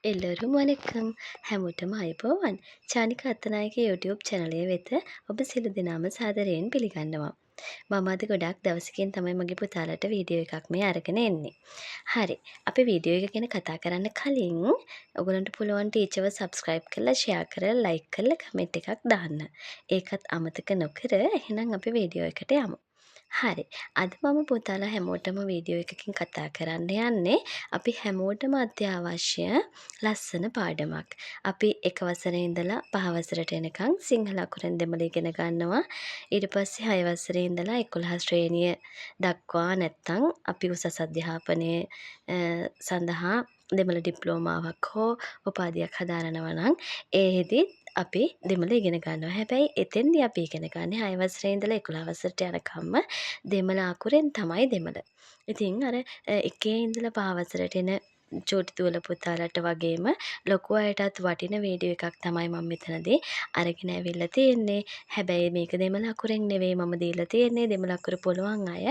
එල්ලොරු වනකම් හැමෝටම අයිබෝවන් චානික අත්තනායක YouTube චැනලය වෙත ඔබ සියලු දෙනාම සාදරයෙන් පිළිගන්නවා. මම අද ගොඩක් දවසකින් තමයි මගේ පුතාලට වීඩියෝ එකක් මේ අරගෙන එන්නේ. හරි. අපි වීඩියෝ එක ගැන කතා කරන්න කලින් ඔයගලන්ට පුළුවන් ටීචර්ව subscribe කරලා share කරලා like කරලා comment එකක් දාන්න. ඒකත් අමතක නොකර එහෙනම් අපි වීඩියෝ එකට යමු. හරි. අද මම පුතාලා හැමෝටම වීඩියෝ එකකින් කතා කරන්න යන්නේ අපි හැමෝටම අත්‍යවශ්‍ය ලස්සන පාඩමක්. අපි එක වසරේ ඉඳලා පහ වසරට එනකන් සිංහල අකුරෙන් දෙමළ ඉගෙන ගන්නවා. ඊට පස්සේ 6 වසරේ ඉඳලා 11 ශ්‍රේණිය දක්වා නැත්තම් අපි උසස් අධ්‍යාපනය සඳහා දෙමළ ඩිප්ලෝමාවක් හෝ උපාධියක් හදාරනවා නම් ඒෙදිත් අපි දෙමළ ඉගෙන ගන්නවා. හැබැයි එතෙන්දී අපි ඉගෙන ගන්නේ 6 වසරේ ඉඳලා 11 වසරට යනකම්ම දෙමළ අකුරෙන් තමයි දෙමළ. ඉතින් අර එකේ ඉඳලා පහ වසරට එන චූටි දුවල පුතාලට වගේම ලොකු අයටත් වටින වීඩියෝ එකක් තමයි මම මෙතනදී අරගෙන ඇවිල්ලා තියෙන්නේ. හැබැයි මේක දෙමළ අකුරෙන් නෙවෙයි මම දීලා තියෙන්නේ. දෙමළ අකුර පුළුවන් අය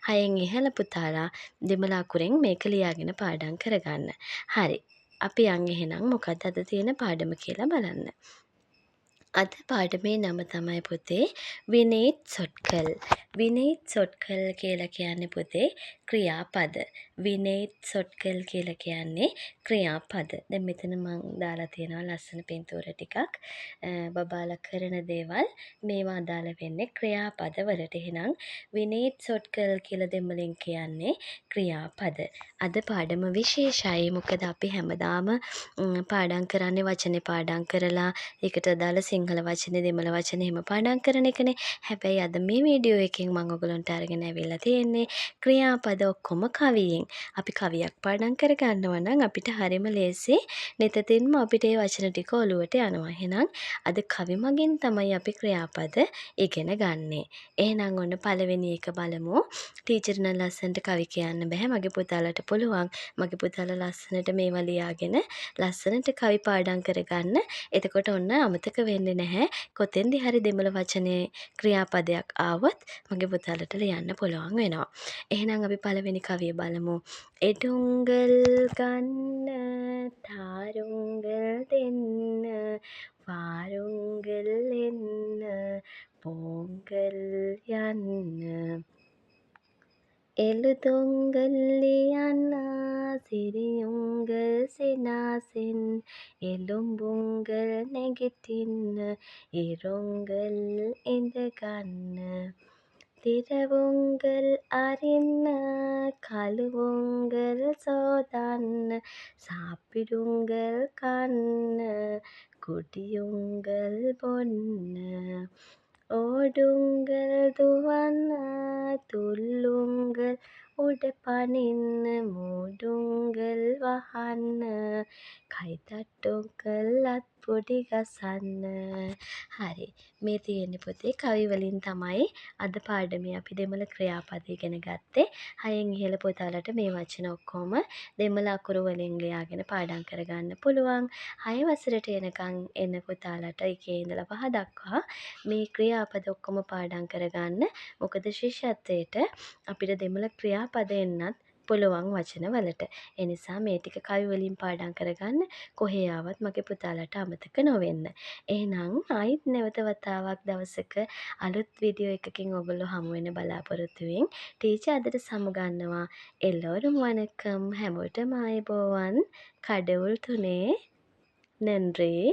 6න් ඉහළ පුතාලා දෙමළ අකුරෙන් මේක ලියාගෙන පාඩම් කරගන්න. හරි. අපි යන් එහෙනම් මොකක්ද අද තියෙන පාඩම කියලා බලන්න. අද පාඩමේ නම තමයි පුතේ විනීත් සොට්කල්. විනීත් සොට්කල් කියලා කියන්නේ පුතේ ක්‍රියාපද. විනීත් සොට්කල් කියලා කියන්නේ ක්‍රියාපද. දැන් මෙතන මම දාලා තියෙනවා ලස්සන පින්තූර ටිකක්. බබාලා කරන දේවල් මේවා අදාළ වෙන්නේ ක්‍රියාපද වලට. එහෙනම් විනීත් සොට්කල් කියලා දෙමළෙන් කියන්නේ ක්‍රියාපද. අද පාඩම විශේෂයි. මොකද අපි හැමදාම පාඩම් කරන්නේ වචනේ පාඩම් කරලා ඒකට අදාළ සිංහල වචනේ දෙමළ වචනේ එහෙම පාඩම් කරන එකනේ. හැබැයි අද මේ වීඩියෝ එකෙන් මම ඔයගලන්ට අරගෙන ඇවිල්ලා තියෙන්නේ ක්‍රියාපද ඔක්කොම කවියෙන්. අපි කවියක් පාඩම් කරගන්නවා නම් අපිට හරිම ලේසි. නිතින්ම අපිට ඒ වචන ටික ඔලුවට යනවා. එහෙනම් අද කවි මගින් තමයි අපි ක්‍රියාපද ඉගෙන ගන්නෙ. එහෙනම් ඔන්න පළවෙනි එක බලමු. ටීචර් නම් ලස්සනට කවි කියන්න බෑ. මගේ පුතාලට පුළුවන්. මගේ පුතාලා ලස්සනට මේවා ලියාගෙන ලස්සනට කවි පාඩම් කරගන්න. එතකොට ඔන්න අමතක වෙන්නේ නැහැ. කොතෙන්දි හරි දෙමළ වචනේ ක්‍රියාපදයක් ආවොත් මගේ පුතාලට ලියන්න පුළුවන් වෙනවා. එහෙනම් අපි පළවෙනි කවිය බලමු. එඩුංගල් ගන්න තාරුංගල් දෙන්න වාරුංගල් එන්න පෝංගල් යන්න එළුදොංගල් ලියන්නා සිරියුංගල් සිනාසෙන් එළුඹුංගල් නැගිටින්න ඉරොංගල් ඉඳගන්න තිරවුංගල් අරින්න කළුවුංගල් සෝදන්න සාපිඩුංගල් කන්න කුඩියුංගල් බොන්න ඕඩුංගල් දුවන්න තුල්ලුංගල් උඩ පනින්න මූඩුංගල් වහන්න කයිතට්ටුංගල් අත්පොඩි ගසන්න. හරි. මේ තියෙන්නේ පුතේ කවි වලින් තමයි අද පාඩමේ අපි දෙමළ ක්‍රියාපද ඉගෙන ගත්තේ. 6න් ඉහළ පුතාලට මේ වචන ඔක්කොම දෙමළ අකුරු වලින් ලියාගෙන පාඩම් කරගන්න පුළුවන්. 6 වසරට එනකන් එන පුතාලට එකේ ඉඳලා 5 දක්වා මේ ක්‍රියාපද ඔක්කොම පාඩම් කරගන්න. මොකද ශිෂ්‍යත්වයට අපිට දෙමළ ක්‍රියාපද එන්නත් පුළුවන් වචන වලට. ඒ නිසා මේ ටික කවි වලින් පාඩම් කරගන්න. කොහේ ආවත් මගේ පුතාලට අමතක නොවෙන්න. එහෙනම් ආයිත් නැවත වතාවක් දවසක අලුත් වීඩියෝ එකකින් ඔයගොල්ලෝ හමු වෙන බලාපොරොත්තු වෙමින් ටීචර් අදට සමුගන්නවා. එල්ලෝරුම් වනකම් හැමෝටම ආයුබෝවන්. කඩවුල් තුනේ නන්රේ